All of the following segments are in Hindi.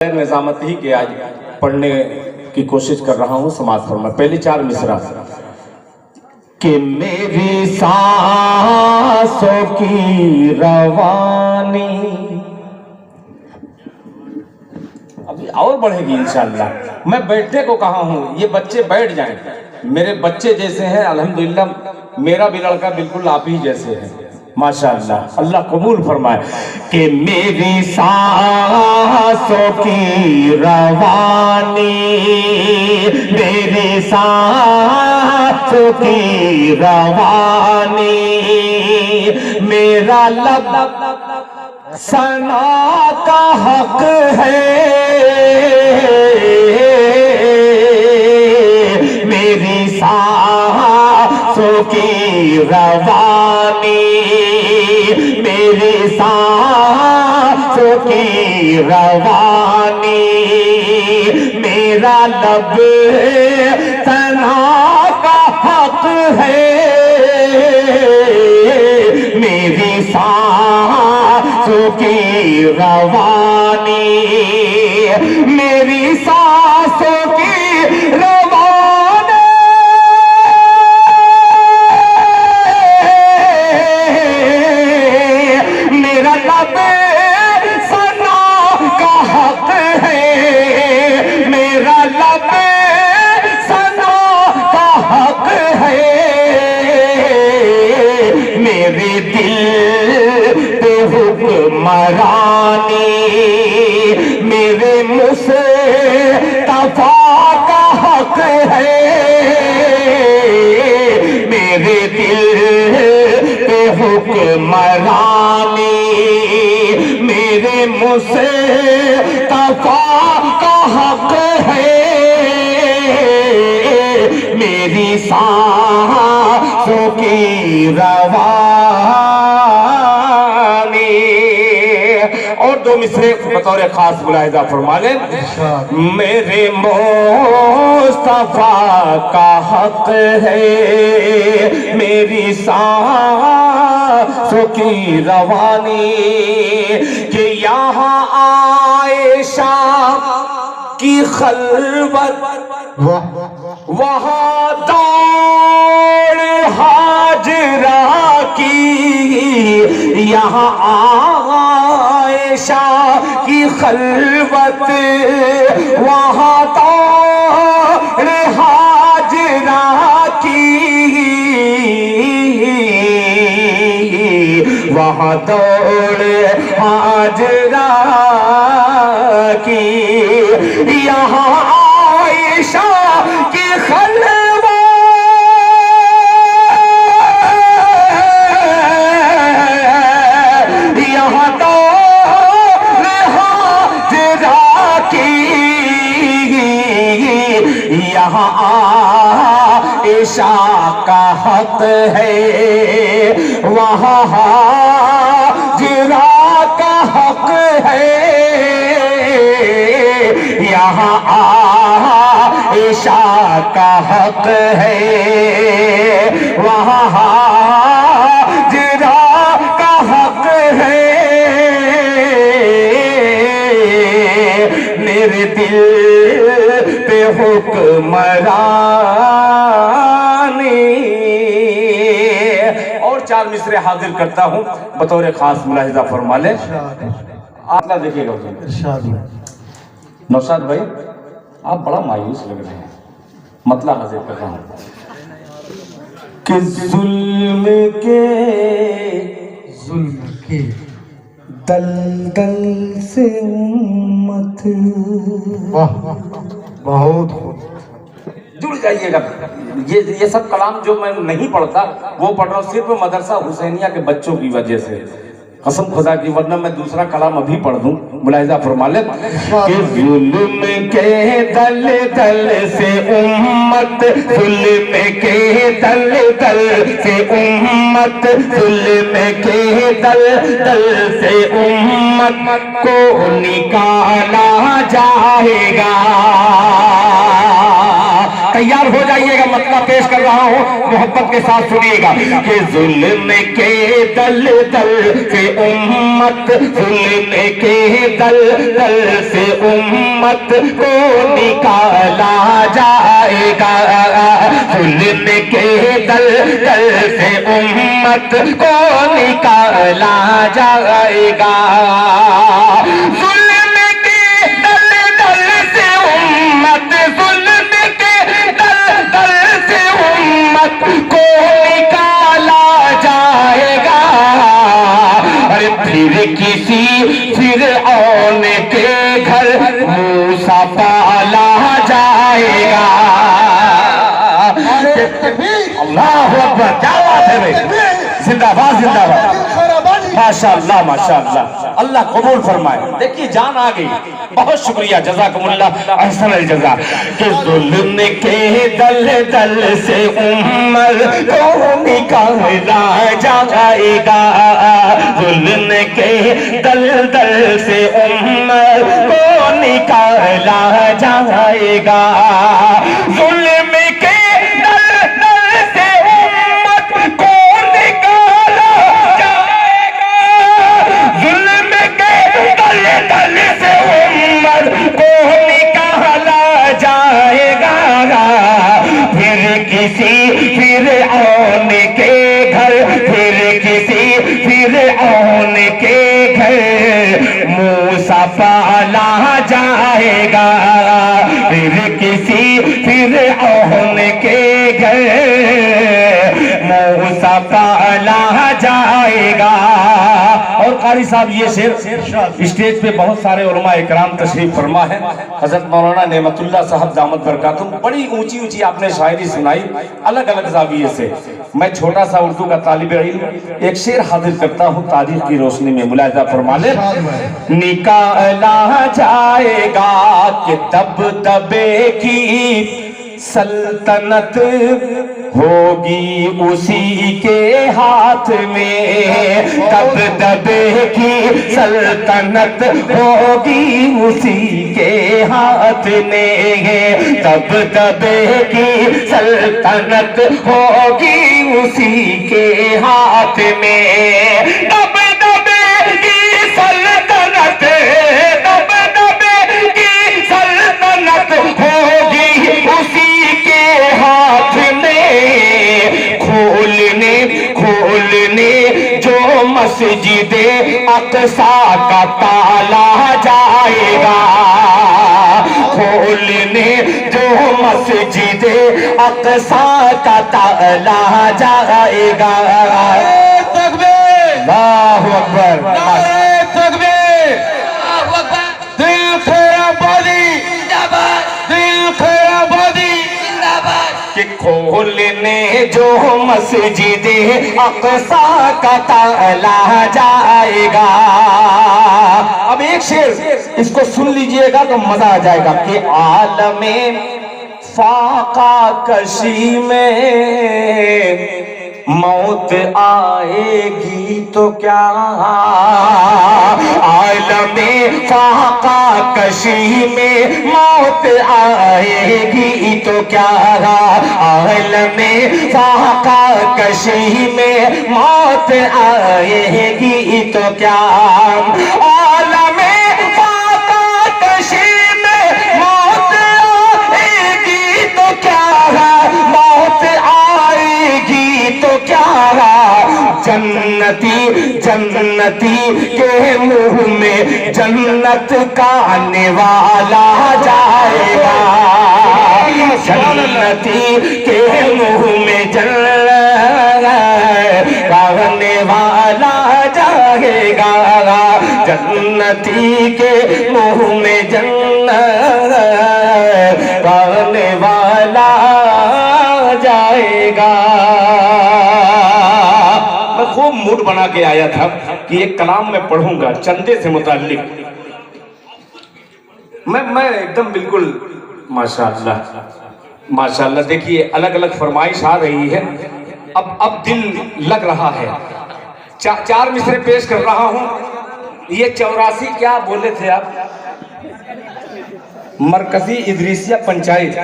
निजामत ही के आज पढ़ने की कोशिश कर रहा हूँ समाज फरमा। पहली चार मिसरा कि मेरी सांसों की रवानी अभी और बढ़ेगी इंशाअल्लाह। मैं बैठने को कहा हूँ, ये बच्चे बैठ जाएं। मेरे बच्चे जैसे हैं अल्हम्दुलिल्लाह, मेरा भी लड़का बिल्कुल आप ही जैसे है माशाअल्लाह। अल्लाह कबूल फरमाए कि मेरी सांसों की रवानी, मेरी सांसों की रवानी, मेरा लब सना का हक है, मेरी सांसों की रवानी, मेरी सांसों की रवानी, मेरा लब सना का हक है, मेरी सांसों की रवानी, मेरी सांसों की रवानी, मेरा लब सना का हक है, मेरा लब सना का हक है, मेरे दिल पे हुक्मरानी, मेरे मुस्तफा का हक है, मेरे दिल पे हुक्मरानी, मेरे मुस्तफा का हक है, मेरी सांसों की रवानी। और दो मिसरे बतौर खास मुलाहिजा फरमा लें। मेरे मुस्तफा का हक है, मेरी सांसों की रवानी, कि यहाँ आयशा की खलवत, वहाँ दौड़ हाजरा की, यहाँ आयशा की खलवत, वहाँ दौड़ हाजरा की, वहाँ दौड़ हाजरा की, यहाँ आयशा की खलवत, यहाँ दौड़ हाजरा की, यहाँ आयशा का हक है, वहाँ हाजरा का हक है, यहाँ आयशा का हक है, वहाँ हाजरा का हक है, मेरे दिल पे हुक्मरानी। और चार मिसरे हाजिर करता हूँ बतौर खास मुलाहिजा फरमा ले। आप ना देखिएगा नौशाद भाई, आप बड़ा मायूस लग रहे हैं। मतलब हाजिर कर रहा हूँ कि जुल्म के दलदल से उम्मत, बहुत जुड़ जाइएगा। ये सब कलाम जो मैं नहीं पढ़ता वो पढ़ रहा हूँ सिर्फ मदरसा हुसैनिया के बच्चों की वजह से, कसम खुदा की, वरना मैं दूसरा कलाम अभी पढ़ दूं। मुलाहिजा फरमा ले कि जुल्म के दल दल से उम्मत, जुल्म के दल दल से उम्मत, जुल्म के दल दल से उम्मत को निकाला जाएगा, तैयार हो जाइएगा, मतलब पेश कर रहा हूँ, मोहब्बत के साथ सुनिएगा कि जुल्म के दल दल से उम्मत, जुल्म के दल दल से उम्मत को निकाला जाएगा, जुल्म के दल दल से उम्मत को निकाला जाएगा, जुल्म के दल दल से उम्मत, जुल्म के दल दल से उम्मत को निकाला जाएगा। अरे फिर किसी फिरऔन के घर मूसा पाला जाएगा। अल्लाह अकबर, क्या बात है भाई, जिंदाबाद जिंदाबाद, माशाअल्लाह माशाअल्लाह, अल्लाह कबूल फरमाए। देखिए जान आ गई, बहुत शुक्रिया, जज़ाकुमुल्लाह अहसन अल जज़ा। कि जुल्म के दल दल से उम्मत को निकाला जाएगा, जुल्म के दल दल से उम्मत को निकाला जाएगा, जुल्म के दल दल से उम्मत को निकाला जाएगा, जुल्म के दल दल से उम्मत को निकाला जाएगा। फिर किसी फिरऔन के घर, फिर किसी फिरऔन के घर मूसा पाला जाएगा, फिर किसी फिरऔन के घर मूसा पाला जाएगा। और कारी साहब ये शेर स्टेज पे बहुत सारे उलमा इकराम तशरीफ फरमा है, हजरत मौलाना नेमतुल्लाह साहब दामत बरकातुहू, बड़ी ऊंची ऊंची आपने शायरी सुनाई अलग अलग जाविये से। मैं छोटा सा उर्दू का तालिब इल्म एक शेर हाजिर करता हूँ तारीख की रोशनी में, मुलाहिजा फरमा ले। निकाला जाएगा कि दबदबे की सल्तनत होगी उसी के हाथ में, दबदबे की सल्तनत होगी उसी के हाथ में, दबदबे की सल्तनत होगी उसी के हाथ में, दबदबे की सल्तनत, दबदबे की सल्तनत होगी उसी के हाथ में। खोलने खोलने जो मस्जिदे अक़सा का ताला जाएगा, खोलने जो मस्जिदे अक़सा का ताला जाएगा। अल्लाहु अकबर, दिल खैराबादी जिंदाबाद, दिल खैराबादी जिंदाबाद। कि खोलने जो मस्जिदे अक़सा का ताला जाएगा। अब एक शेर इसको सुन लीजिएगा तो मजा आ जाएगा कि आलमे फाका कशी में मौत आएगी तो क्या, आलमे फाका कशी में मौत आएगी तो क्या, आलमे फाका कशी में मौत आएगी तो क्या, आलमे फाका कशी में मौत आएगी तो क्या, मौत आएगी तो क्या, जन्नती जन्नती के मुंह में जन्नत का निवाला जाएगा, जन्नती के मुंह में जन्नत का निवाला जाएगा, जन्नती के मुंह में जन्नत का निवाला जाएगा। मैं खूब मूड बना के आया था कि एक कलाम में पढ़ूंगा चंदे से मुताल्लिक, मैं एकदम बिल्कुल माशाअल्लाह माशाअल्लाह। देखिए अलग अलग फरमाइश आ रही है, अब दिल लग रहा है। चार मिसरे पेश कर रहा हूं। ये 84 क्या बोले थे आप? मरकजी इदरीसिया पंचायत,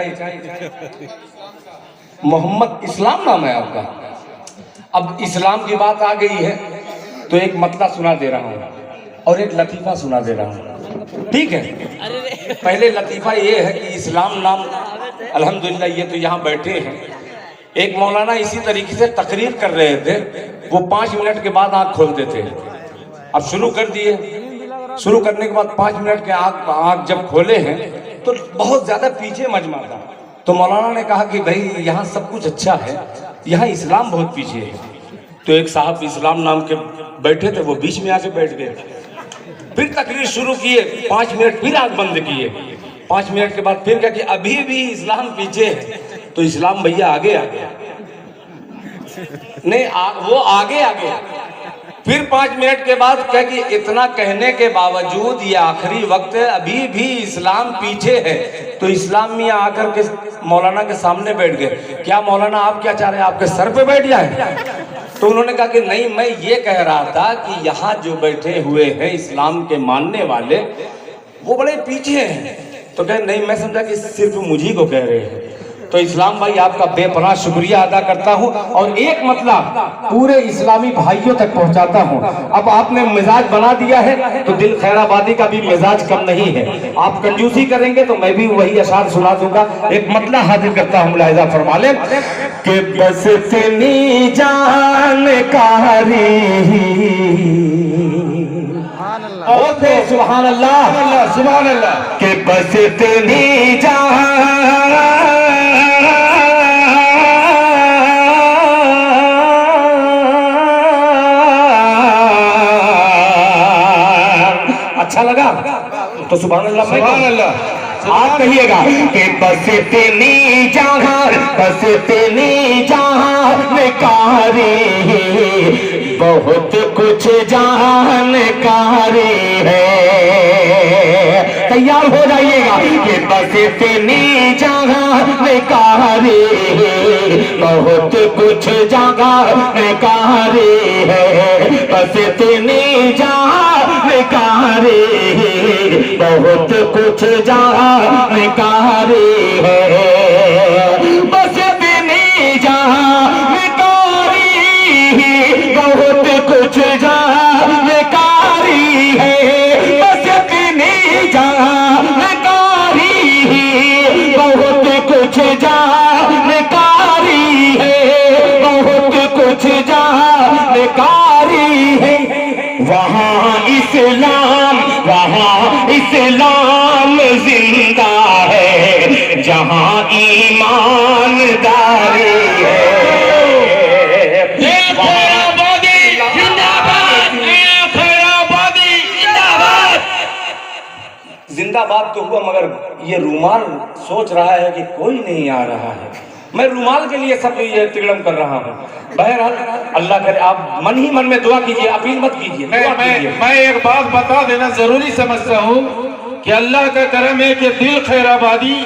मोहम्मद इस्लाम नाम है आपका। अब इस्लाम की बात आ गई है तो एक मतला सुना दे रहा हूँ और एक लतीफ़ा सुना दे रहा हूँ, ठीक है। पहले लतीफ़ा ये है कि इस्लाम नाम, अल्हम्दुलिल्लाह ये तो यहाँ बैठे हैं, एक मौलाना इसी तरीके से तकरीर कर रहे थे, वो 5 मिनट के बाद आँख खोलते थे। अब शुरू कर दिए, शुरू करने के बाद 5 मिनट के आँख जब खोले हैं तो बहुत ज़्यादा पीछे मजमा था। तो मौलाना ने कहा कि भाई यहाँ सब कुछ अच्छा है, यहाँ इस्लाम बहुत पीछे है। तो एक साहब इस्लाम नाम के बैठे थे, वो बीच में आके बैठ गए। फिर तकरीर शुरू किए, 5 मिनट फिर आँख बंद किए। 5 मिनट के बाद फिर कहा कि अभी भी इस्लाम पीछे है। तो इस्लाम भैया आगे आ गया, नहीं वो आगे आ गया। फिर 5 मिनट के बाद कहा कि इतना कहने के बावजूद ये आखिरी वक्त है, अभी भी इस्लाम पीछे है। तो इस्लाम में आकर के मौलाना के सामने बैठ गए। क्या मौलाना आप क्या चाह रहे हैं, आपके सर पे बैठ जाए? तो उन्होंने कहा कि नहीं, मैं ये कह रहा था कि यहाँ जो बैठे हुए हैं इस्लाम के मानने वाले वो बड़े पीछे हैं। तो कहे नहीं, मैं समझा कि सिर्फ मुझी को कह रहे हैं। तो इस्लाम भाई आपका बेपनाह शुक्रिया अदा करता हूं और एक मतलब पूरे इस्लामी भाइयों तक पहुंचाता हूं। अब आपने मिजाज बना दिया है तो दिल खैराबादी का भी मिजाज कम नहीं है। आप कंजूसी करेंगे तो मैं भी वही अशार सुना दूंगा। एक मतलब हाजिर करता हूं, मुलाहिजा फरमा ले कि बस तेरी जानकारी सुभान अल्लाह सुभान अल्लाह के बस तेरी जान अच्छा लगा तो सुभान अल्लाह सुभान अल्लाह आप कहिएगा कि बस तेरी जहां, बस तेरी जानकारी बहुत कुछ जानकारी है। तैयार हो जाइएगा कि बस तेरी जानकारी बहुत कुछ जानकारी है। बस तेरी जानकारी बहुत कुछ जानकारी है। बस तेरी जानकारी बहुत कुछ जानकारी है। बस तेरी जानकारी बहुत कुछ जानकारी है। बहुत कुछ जानकारी है। वहाँ इस्लाम, वहाँ इस्लाम जिंदा है जहाँ ईमानदारी है। जिंदाबाद तो हुआ, मगर ये रूमाल सोच रहा है कि कोई नहीं आ रहा है। मैं रूमाल के लिए सब ये तिगड़म कर रहा हूँ। बहरहाल अल्लाह करे, आप मन ही मन में दुआ कीजिए, अपील मत कीजिए। मैं एक बात बता देना जरूरी समझता हूँ कि अल्लाह का करम है कि दिल खैराबादी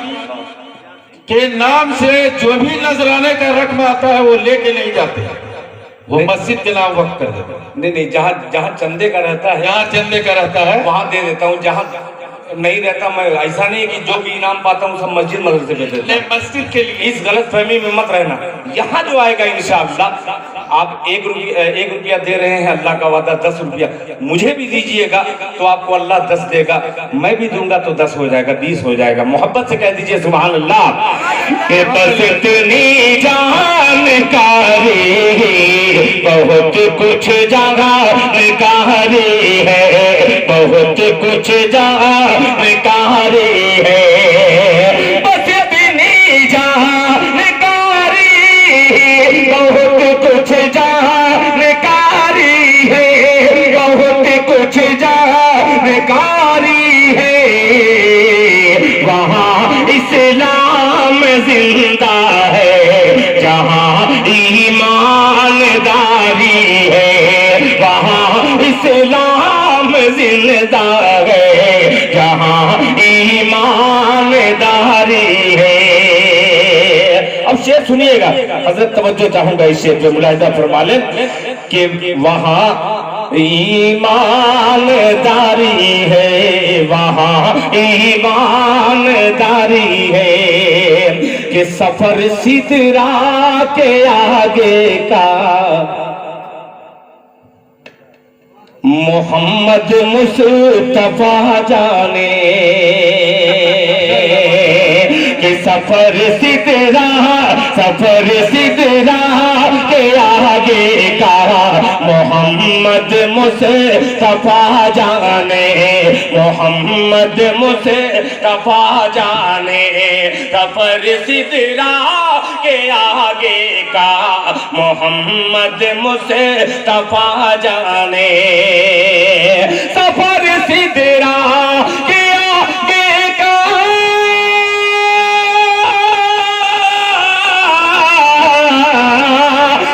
के नाम से जो भी नजराने का रकम आता है वो लेके नहीं जाते, वो मस्जिद के नाम वक्त कर देते। नहीं, जहाँ चंदे का रहता है, यहाँ चंदे का रहता है वहाँ दे देता हूँ। जहाँ नहीं रहता मैं, ऐसा नहीं है कि जो भी इनाम पाता हूँ सब मस्जिद मदरसे पे देता हूँ। मस्जिद के लिए इस गलत फहमी में मत रहना। यहाँ जो आएगा इंशाअल्लाह, आप 1 रुपया दे रहे हैं, अल्लाह का वादा 10 रुपया मुझे भी दीजिएगा तो आपको अल्लाह 10 देगा। मैं भी दूंगा तो 10 हो जाएगा, 20 हो जाएगा। मोहब्बत से कह दीजिए सुभान अल्लाह। के बस इतनी जानकारी बहुत कुछ जानकारी है। बहुत कुछ जानकारी है। बस इतनी जानकारी बहुत कुछ जानकारी है। बहुत कुछ जानकारी है। वहाँ इस्लाम जिंदा है जहाँ ईमानदारी है। वहाँ इस्लाम जिंदा है जहाँ ईमानदारी है। अब शेर सुनिएगा, हजरत तवज्जो चाहूंगा इस शेर पे, मुलाहिजा फरमा लें कि वहाँ ईमानदारी है, वहाँ ईमानदारी है कि सफर सिदरा के आगे का मोहम्मद मुस्तफा जाने, कि सफर सिदरा के आगे का मोहम्मद मुस्तफा जाने, मोहम्मद मुस्तफा जाने, सफर सिदरा के आगे का मोहम्मद मुस्तफा जाने, सफर सिदरा के आगे का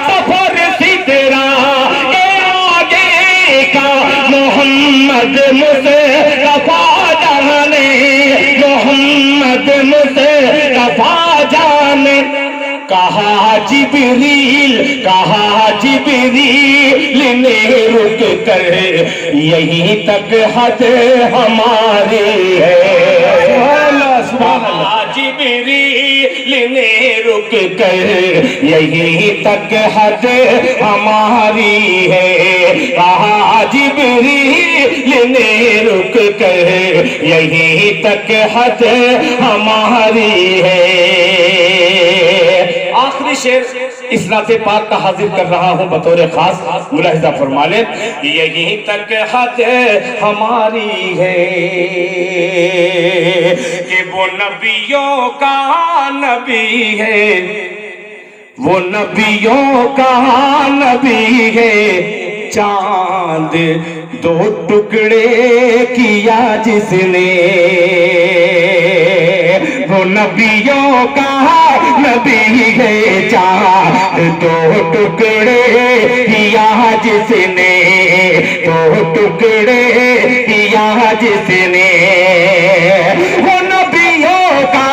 सफर सिदरा के आगे का मोहम्मद मुस्तफा जाने, मोहम्मद मुस्तफा जाने। कहा जिब्रील ने रुक कर यहीं तक हद हमारी है, कहा जिब्रील ने रुक कर यहीं तक हद हमारी है, कहा जिब्रील ने रुक कर यहीं तक हद हमारी है। आखिरी शेर इस नाते पाक का हाजिर कर रहा हूं बतौर खास, मुलाहिजा फरमा लें, यहीं तक हद हमारी है कि वो नबियों का नबी है, वो नबियों का नबी है, चांद दो टुकड़े किया जिसने, वो नबियों का नबी है, चांद दो टुकड़े किया जिसने, दो टुकड़े किया जिसने, वो नबियों का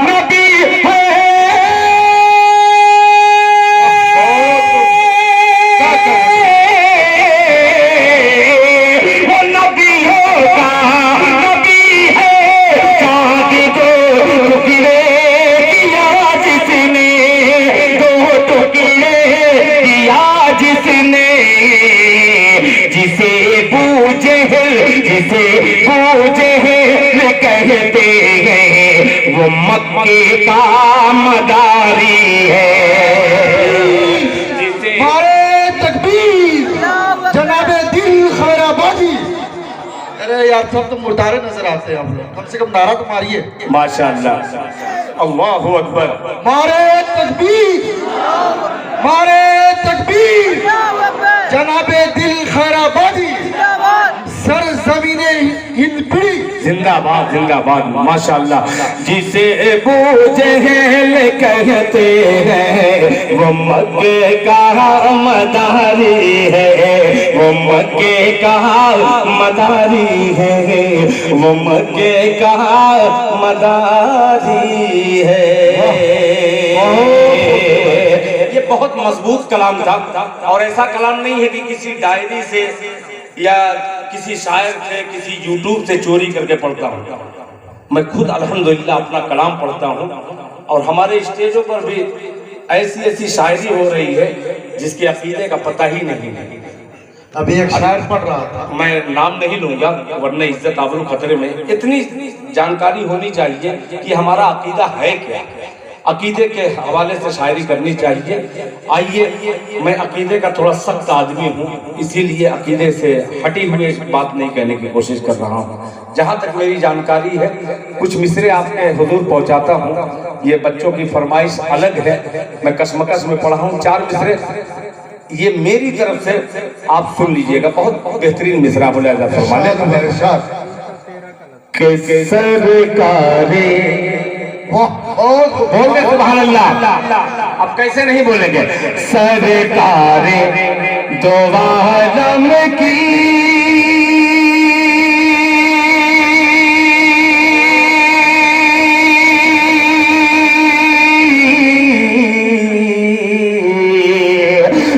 नबी है, वो नबियों का नबी है, चांद दो टुकड़े किया जिसने, दो टुकड़े किया जिसने, जिसे बूझे कहते हैं वो मक्के का मदारी है, जिसे नारे तकबीर, जनाबे दिल खैराबादी। अरे यार सब तो मुर्दारे नजर आते हैं आप लोग, कम से कम नारा तो मारिए। माशाअल्लाह, अल्लाहु अकबर। मारे तकबीर, मारे तकबीर, जनाबे दिल खैराबादी, सर जमीने हिंद पीढ़ी जिंदाबाद जिंदाबाद, माशाअल्लाह। जिसे बूझेल कहते हैं वो मक्के का मदारी है, वो मक्के का मदारी है, वो मक्के का मदारी है। ये बहुत मजबूत कलाम था और ऐसा कलाम नहीं है कि किसी डायरी से या किसी शायर से, किसी यूट्यूब से चोरी करके पढ़ता हूँ। मैं खुद अल्हम्दुलिल्लाह अपना कलाम पढ़ता हूँ और हमारे स्टेजों पर भी ऐसी ऐसी शायरी हो रही है जिसके अकीदे का पता ही नहीं है। अभी एक शायर पढ़ रहा था, मैं नाम नहीं लूंगा वरना इज्जत आबरू खतरे में। इतनी जानकारी होनी चाहिए कि हमारा अकीदा है क्या, अकीदे के हवाले से शायरी करनी चाहिए। आइए, मैं अकीदे का थोड़ा सख्त आदमी हूँ, इसीलिए अकीदे से हटी हुई बात नहीं कहने की कोशिश कर रहा हूँ। जहाँ तक मेरी जानकारी है कुछ मिसरे आपके हुजूर पहुँचाता हूँ। ये बच्चों की फरमाइश अलग है, मैं कसमकस में पढ़ा हूँ 4 मिसरे, ये मेरी तरफ से आप सुन लीजिएगा। बहुत बेहतरीन मिसरा बोला जाता है। सरकारे बोलते सुभान अल्लाह, अब कैसे नहीं बोलेंगे। सरकारे दो आलम की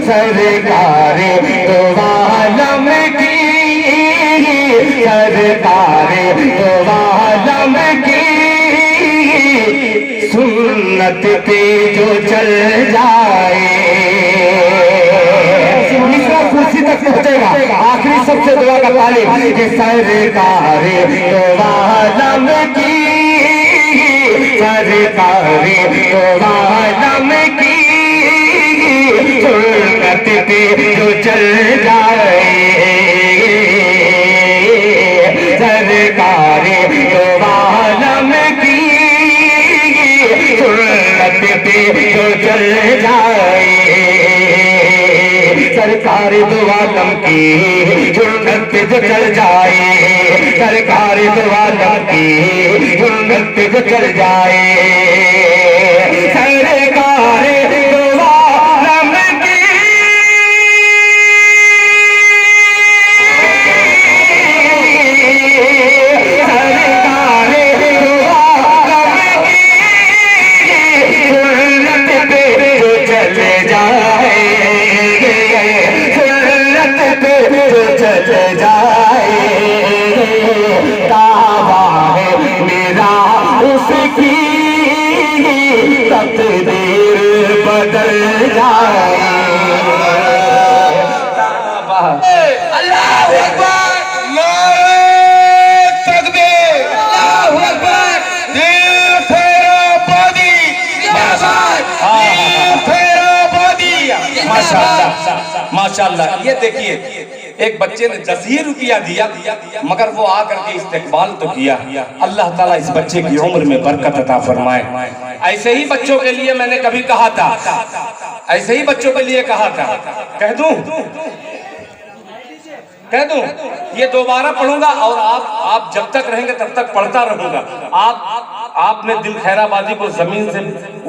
सरकारे दो आलम सुन्नत पे जो चल जाए, मिसरा कुर्सी तक पहुंचेगा। आखिरी सबसे दुआ का तालिब कि सरकार तो आलम की, सरकार तो आलम की सुन्नत पे जो चल जाए, सरकार तो आलम की सुन्नत पे जो चल जाए, सरकार दो आलम की सुन्नत पे जो चल जाए, सरकार दो आलम की सुन्नत पे जो चल जाए, सरकार दो आलम की माशाल्लाह। ये देखिए एक बच्चे ने 10 रुपया दिया मगर वो आकर के इस्तेकबाल तो किया। अल्लाह ताला इस बच्चे की उम्र में बरकत अता फरमाए। ऐसे ही बच्चों के लिए मैंने कभी कहा था, ऐसे ही बच्चों के लिए कहा था, कह दूं ये दोबारा पढ़ूंगा और आप जब तक रहेंगे तब तक पढ़ता रहूंगा। आपने दिल खैराबादी को जमीन से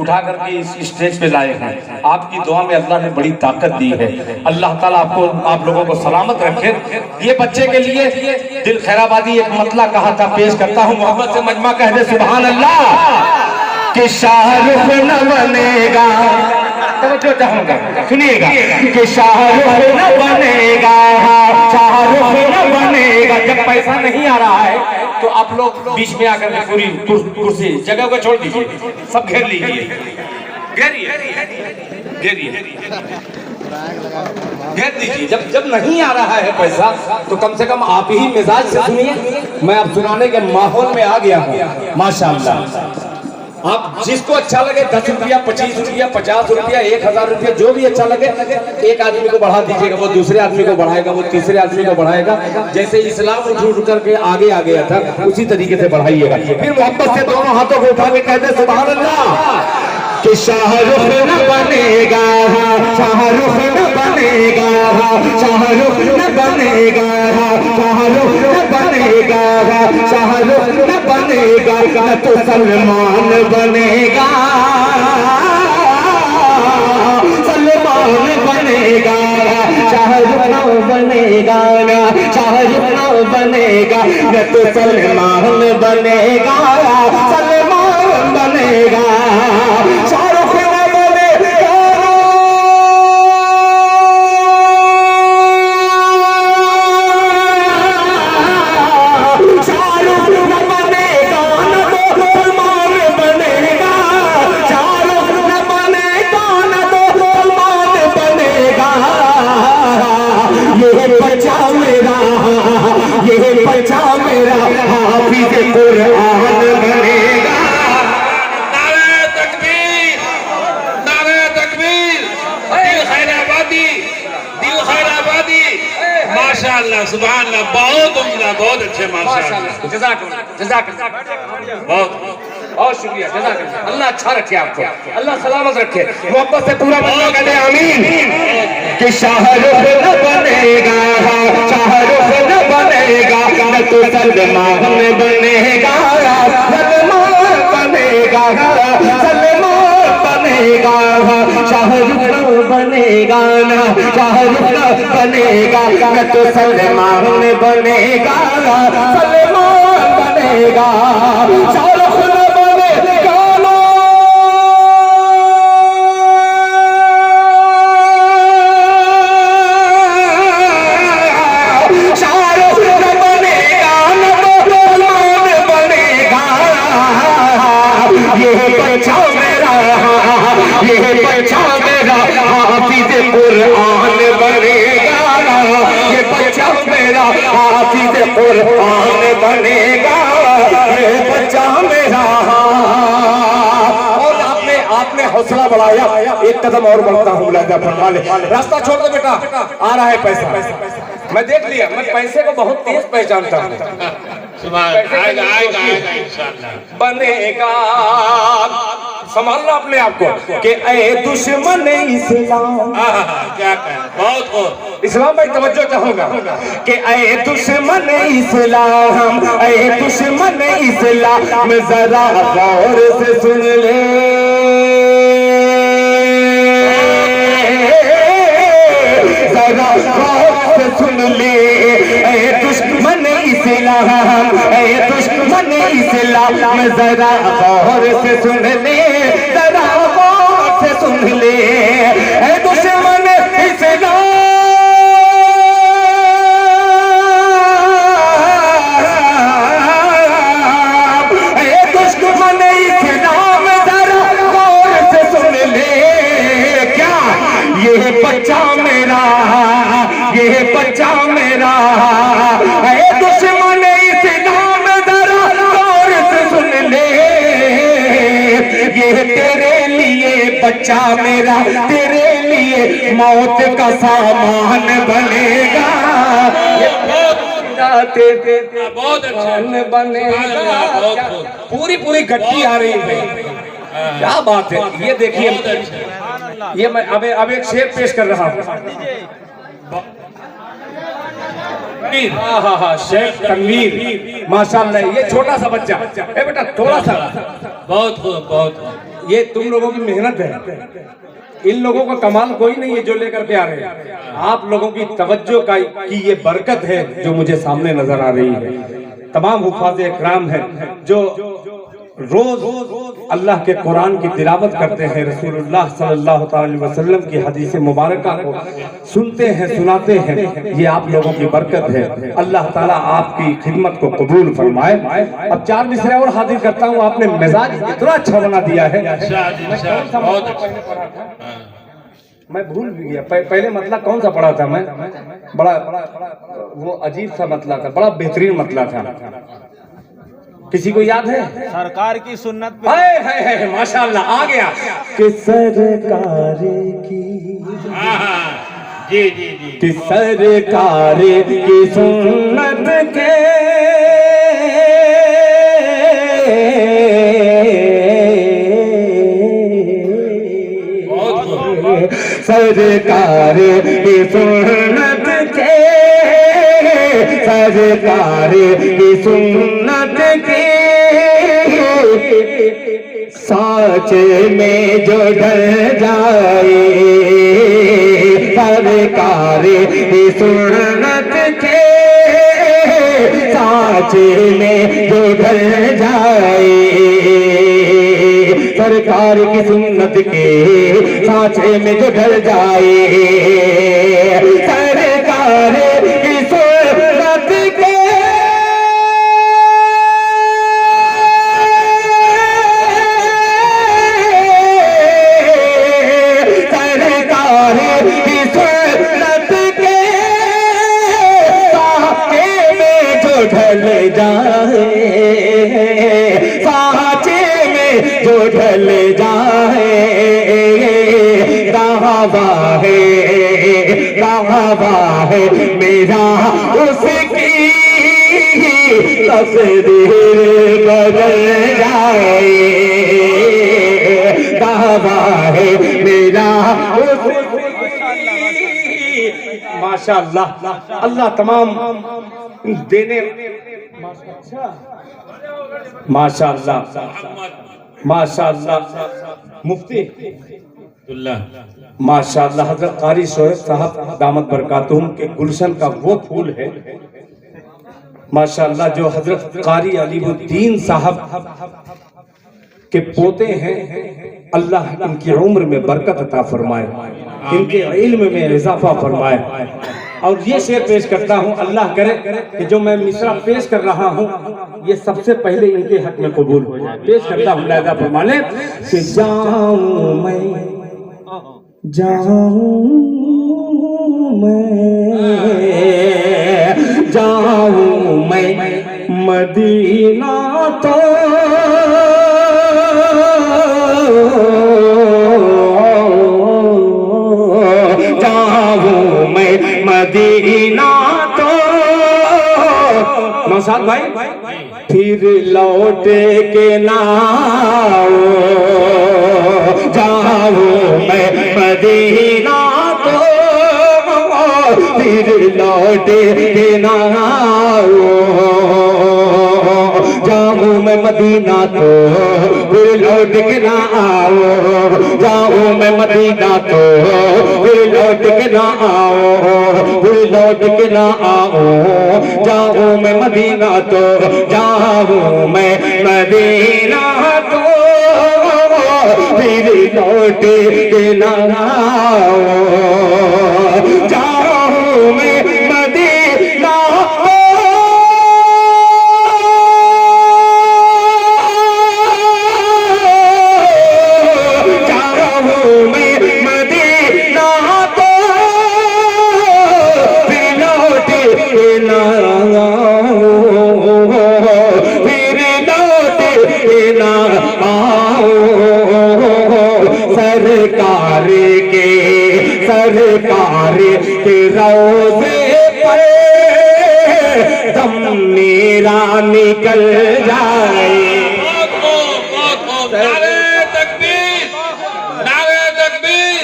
उठा करके इस स्टेज पे लाए हैं। आपकी दुआ में अल्लाह ने बड़ी ताकत दी है। अल्लाह ताला आप लोगों को सलामत रखे। ये बच्चे के लिए दिल खैराबादी एक मतला कहा था, पेश करता हूँ। मोहब्बत से मजमा कह दे सुभान अल्लाह। कि शाहरुख न बनेगा, तो चाहूंगा सुनिएगा, कि शाहरुख न बनेगा, शाहरुख न बनेगा। जब पैसा नहीं आ रहा है तो आप लोग बीच में आकर के पूरी कुर्सी जगह को छोड़ दीजिए, सब घेर लीजिए, घेर दीजिए। जब नहीं आ रहा है पैसा तो कम से कम आप ही मिजाज से सुनिए। मैं अब सुनाने के माहौल में आ गया हूँ माशाअल्लाह। आप जिसको अच्छा लगे 10 रुपया, 25 रुपया, 50 रुपया, 1000 रुपया, जो भी अच्छा लगे, एक आदमी को बढ़ा दीजिएगा, वो दूसरे आदमी को बढ़ाएगा, वो तीसरे आदमी को बढ़ाएगा। जैसे इस्लाम उठ करके आगे आ गया था उसी तरीके से बढ़ाइएगा। फिर मोहब्बत से दोनों हाथों को उठा के कहते सुभान अल्लाह। कि शाहरुख न बनेगा, शाहरुख न बनेगा, शाहरुख न बनेगा, शाहरुख न बनेगा, शाहरुख न बनेगा, न तो सलमान बनेगा, सलमान बनेगा, शाहरुख न बनेगा, शाहरुख न बनेगा, न तो सलमान बनेगा, सलमान बनेगा, शाहरुख न बनेगा, शाहरुख न बनेगा, न तो सलमान बनेगा, शाहरुख न बनेगा, न तो सलमान बनेगा। ये बच्चा मेरा, ये बच्चा मेरा हाफिज़ कुरान बनेगा। माशाअल्लाह सुभान अल्लाह, बहुत उम्दा, बहुत अच्छे माशाअल्लाह। बहुत शुक्रिया, जज़ाकल्लाह। अल्लाह अच्छा रखे आपको, अल्लाह सलामत रखे। मोहब्बत से पूरा बंदा कहते आमीन। कि शाहरुख न बनेगा, शाहरुख न बनेगा, न तो सलमान बनेगा, सलमान बनेगा, सलमान बनेगा, शाहरुख न बनेगा, ना शाहरुख न बनेगा, न तो सलमान बनेगा, सलमान बनेगा, शाहरुख न बनेगा, शाहरुख न बनेगा, न तो सलमान बनेगा। ये बच्चा बच्चा मेरा हाफिज कुरान बनेगा, ये बच्चा मेरा हाफिज कुरान बनेगा, ये बच्चा मेरा। और आपने हौसला बढ़ाया, एक कदम और बढ़ता हूँ, मुलाहिजा फरमा ले। रास्ता छोड़ दो बेटा, आ रहा है पैसा। मैं देख लिया, मैं पैसे को बहुत तेज पहचानता हूँ। बनेगा, संभालना अपने आप को कि ऐ दुश्मन इस्लाम। क्या बहुत इस्लाम भाई तवज्जो चाहूंगा कि ऐ दुश्मन इस्लाम, ऐ दुश्मन इस्लाम जरा गौर से सुन ले, जरा गौर से सुन ले। ऐ दुश्मन इस्लाम, ऐ दुश्मन इस्लाम जरा गौर से सुन ले, जरा गौर से सुन ले। ऐ दुश्मन इस्लाम, ऐ दुश्मन इस्लाम जरा गौर से सुन ले। क्या ये बच्चा मेरा, ये बच्चा मेरा, ऐ दुश्मन इस्लाम जरा गौर से सुन ले। ये तेरे लिए बच्चा मेरा, तेरे लिए मौत का सामान बनेगा, बहुत अच्छा बनेगा। पूरी पूरी गट्टी आ रही है, क्या बात है। ये देखिए, ये मैं अब एक शेर पेश कर रहा हूँ। हाँ, शेख तनवीर माशाल्लाह। ये छोटा सा बच्चा, ए बेटा थोड़ा सा, बहुत ये तुम लोगों की मेहनत है। इन लोगों का कमाल कोई नहीं है जो लेकर के आ रहे हैं, आप लोगों की तवज्जो की ये बरकत है जो मुझे सामने नजर आ रही है। तमाम हुफ़ाज़ इकराम है जो रोज अल्लाह के कुरान की तिलावत करते हैं, रसूलुल्लाह सल्लल्लाहु अलैहि वसल्लम की हदीस मुबारका को सुनते हैं, सुनाते हैं। ये आप लोगों की बरकत है। अल्लाह ताला आपकी खिदमत को कबूल फरमाए। अब 4 मिसरे और हाजिर करता हूँ। आपने मिजाज इतना अच्छा बना दिया है, मैं भूल भी गया पहले मतलब कौन सा पढ़ा था मैं। बड़ा वो अजीब सा मतला था, बड़ा बेहतरीन मतला था। किसी को याद है? सरकार की सुन्नत पे है माशाल्लाह आ गया कि सरकार की, जी जी जी, कि सरकार की सुन्नत के सरकार की सुन्नत के, सरकार की सुन्नत के साचे में जो ढल जाए, सरकार की सुन्नत के साचे में जो ढल जाए, सरकार की सुन्नत के सांचे में जो ढल जाए, सरकार की सुन्नत के ढल जाए, साचे में जो ढल जाए, दावा है मेरा उसकी तस्वीर बदल जाए, दावा है मेरा उसकी। माशाअल्लाह, अल्लाह तमाम देने, माशाअल्लाह माशाअल्लाह। मुफ्ती माशाअल्लाह हजरत कारी शोएब साहब दामत बरकातुहुम के गुलशन का वो फूल है माशाअल्लाह जो हजरत कारी अलीउद्दीन साहब के पोते हैं। अल्लाह इनकी उम्र में बरकत अता फरमाए, इनके इल्म में इजाफा फरमाए। और ये शेर पेश करता हूँ, अल्लाह करे कि जो मैं मिसरा पेश कर रहा हूँ ये सबसे पहले इनके हक में कबूल हो जाए। पेश करता हूँ, लादा फरमाने कि जाऊं मैं जाऊं मैं मदीना तो जाऊं मैं मदीना तो नौशाद भाई फिर लौट के ना जाऊं मैं मदीना तो फिर लौट के ना जाऊं मैं मदीना तो फिर लौट के ना आओ जाऊं मैं मदीना तो फिर लौट के ना आओ फिर लौट के ना आओ जाऊं मैं मदीना तो जाऊं मैं मदीना तो फिर लौट के ना आओ जाऊं मैं मदीना सरकार के रोज़े पर दम मेरा निकल जाए। नारे तकबीर, नारे तकबीर,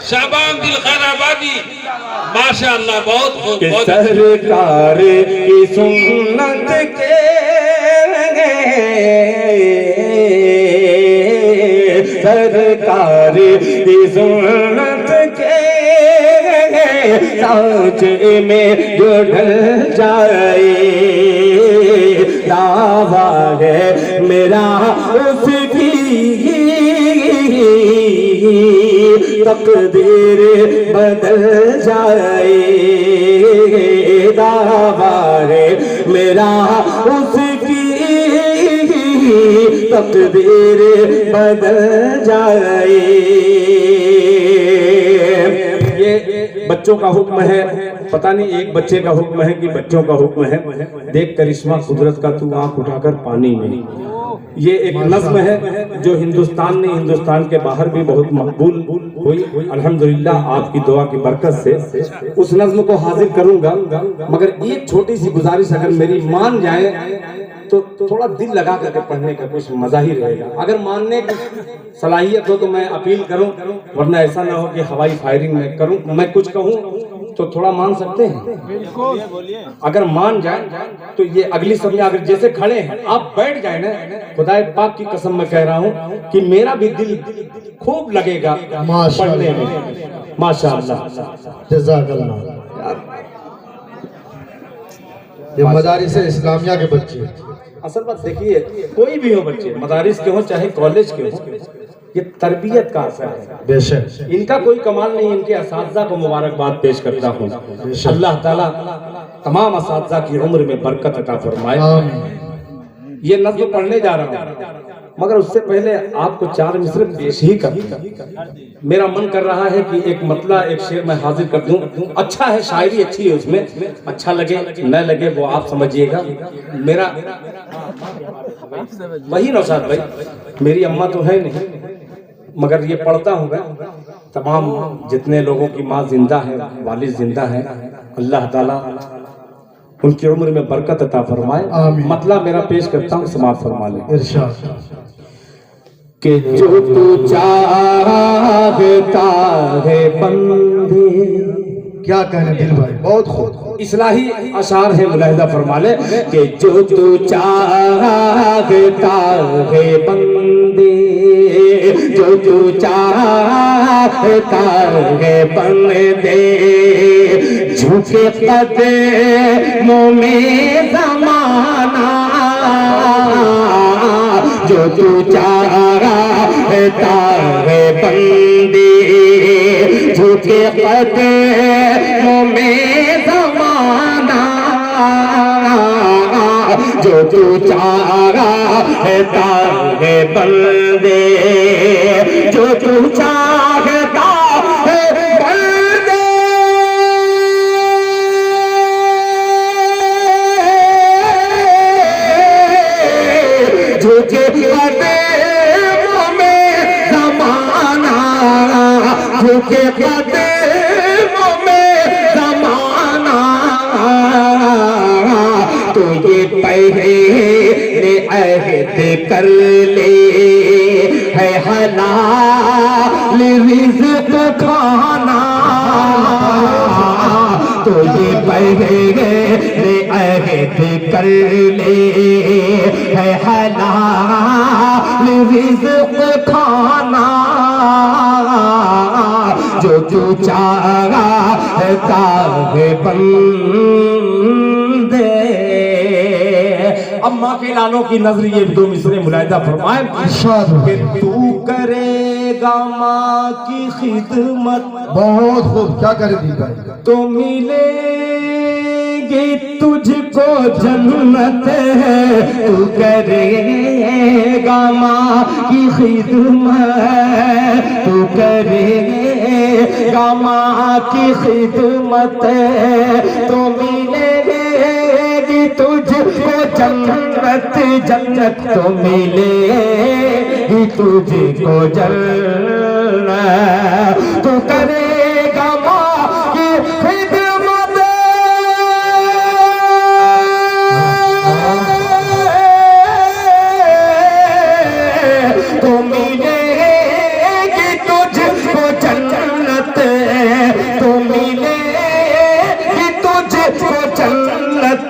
शाबान दिल खैराबादी, माशाअल्लाह बहुत खूब। सरकार की सुन्नत के सरकार की सुन्नत के साँच में जो ढल जाए दावा है मेरा उसकी तकदीर बदल जाए दावा है मेरा उसकी तकदीर बदल जाए। ये बच्चों का हुक्म है, पता नहीं एक बच्चे का हुक्म है कि बच्चों का हुक्म है। देख करिश्मा कुदरत का तू आंख उठाकर पानी में, ये एक नज्म है जो हिंदुस्तान ने हिंदुस्तान के बाहर भी बहुत मकबूल हुई अल्हम्दुलिल्लाह आपकी दुआ की बरकत से। उस नज्म को हाजिर करूंगा मगर एक छोटी सी गुजारिश अगर मेरी मान जाए तो थोड़ा दिल लगा करके पढ़ने का कुछ मजा ही रहेगा। अगर मानने की सलाहियत हो तो मैं अपील करूं, वरना ऐसा ना हो कि हवाई फायरिंग में करूं। मैं कुछ कहूं तो थोड़ा मान सकते हैं, अगर मान जाए तो ये अगली समय अगर जैसे खड़े हैं आप बैठ जाए ना, खुदाए पाक की कसम मैं कह रहा हूं कि मेरा भी दिल खूब लगेगा पढ़ने में। माशाअल्लाह, जज़ाकल्लाह। ये मदारिस इस्लामिया के बच्चे, असल बात देखिए कोई भी हो बच्चे, मदारिस के हो चाहे कॉलेज के हो, ये तरबियत का असर है बेशक। इनका कोई कमाल नहीं। इनके असातिज़ा को मुबारकबाद पेश करता हूँ। अल्लाह ताला तमाम असातिज़ा की उम्र में बरकत अता फरमाए। ये नज़्म पढ़ने जा रहा हूँ मगर उससे पहले आपको 4 मिसरे पेश ही कर दूं। मेरा मन कर रहा है कि एक मतला एक शेर मैं हाजिर कर दूं। अच्छा है, शायरी अच्छी है उसमें, अच्छा लगे न लगे वो आप समझिएगा। मेरा वही नौशाद भाई, मेरी अम्मा तो है नहीं मगर ये पढ़ता हूँ मैं। तमाम जितने लोगों की माँ जिंदा है, वालिद जिंदा है, अल्लाह ताला उनकी उम्र में बरकत अता फरमाए। मतला मेरा पेश करता हूँ, समाप्त फरमा ले। इरशाद कि जो तू चाहता है बंदे, क्या कहने दिल भाई, बहुत खूब। इस्लाही अशार है, मुलाहिजा फरमा ले कि जो तू चाहता है बंदे, जो तू चाहता है बंदे, झुके कदमों में ज़माना, जो तू चाहता है बंदे, झुके कदमों में ज़माना, जो तू चाहता है बंदे, जो तू चाहता झुके कदमों में ज़माना, झुके कदमों में ज़माना। तो ये पहले अहद कर ले है हलाल रिज़्क़ खाना। तो ये पहले अहद कर ले है हलाल रिज़्क़ खाना। जो तू चाहता है बंदे। अम्मा के लालों की नजर ये दो मिसरे मुलाहिदा फरमाए कि तू करेगा माँ की खिदमत बहुत खूब, क्या करे भाई? तो मिलेगी तुझको जन्नत है। तू करेगा माँ की खिदमत, तू करेगा माँ की खिदमत, तो मिलेगी तुझको जन्नत, जन्नत तो मिलेगी तुझको जन्नत। तू करेगा माँ की खिदमत, तो मिलेगी तुझको जन्नत, तो मिलेगी तुझको जन्नत।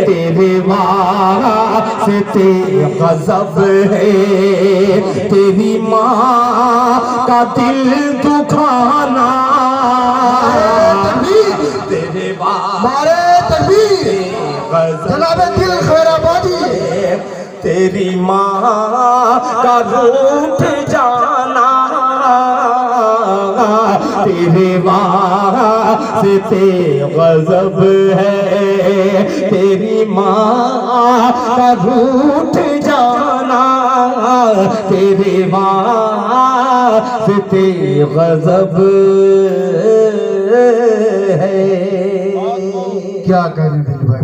तेरे वास्ते गज़ब है तेरी माँ का दिल दुखाना। तेरे मारे तकबीर, जनाबे दिल खैराबादी। तेरी माँ का रूठ जाना, तेरे वास्ते गज़ब है तेरी माँ का रूठ जाना। तेरे वास्ते गज़ब है। क्या करें दिल भाई?